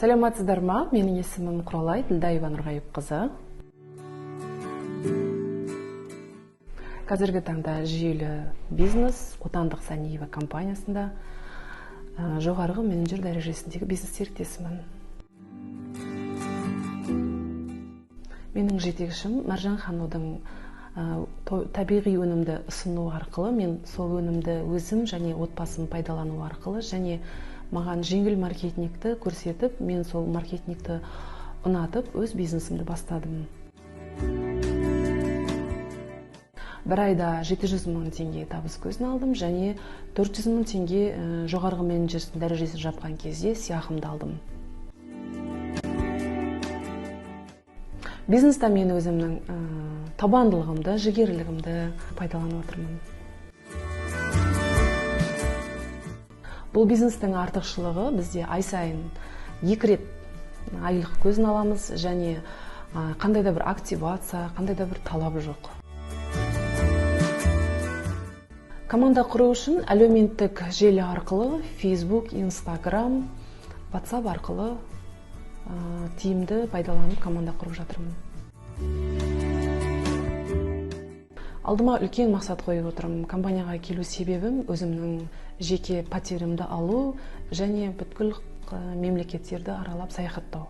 Саламатсыздар ма? Менің есімім Құралай Ділдаева Нұрғайыпқызы. Қазіргі таңда жүйелі бизнес отандық Саниева компаниясында жоғарғы менеджер дәрежесіндегі бизнес серіктесімін. Менің жетекшім Маржан Ханудың табиғи өнімді ұсыну арқылы мен сол өнімді өзім және отбасым пайдалану арқылы және маған жеңіл маркетингті көрсетіп, мен сол маркетингті ұнатып, өз бизнесімді бастадым. Бір айда 700 мың теңге табыс көзін алдым және 400 мың теңге жоғарғы менеджер дәрежесін жапқан кезде сыйақымды алдым. Бизнеста мен өзімнің табандылығымды, жігерлігімді пайдаланып отырмын. Бұл бизнестің артықшылығы бізде ай сайын 2 рет айлық көзін аламыз және қандай да бір активация, қандай да бір талабы жоқ. Команда құру үшін әлеуметтік желі арқылы Facebook, Instagram, WhatsApp арқылы тиімді пайдаланып команда құрып жатырмын. Алдыма үлкен мақсат қойып отырмын. Компанияға келу себебім өзімнің жеке пәтерімді алу және бүткіл мемлекеттерді аралап саяхаттау.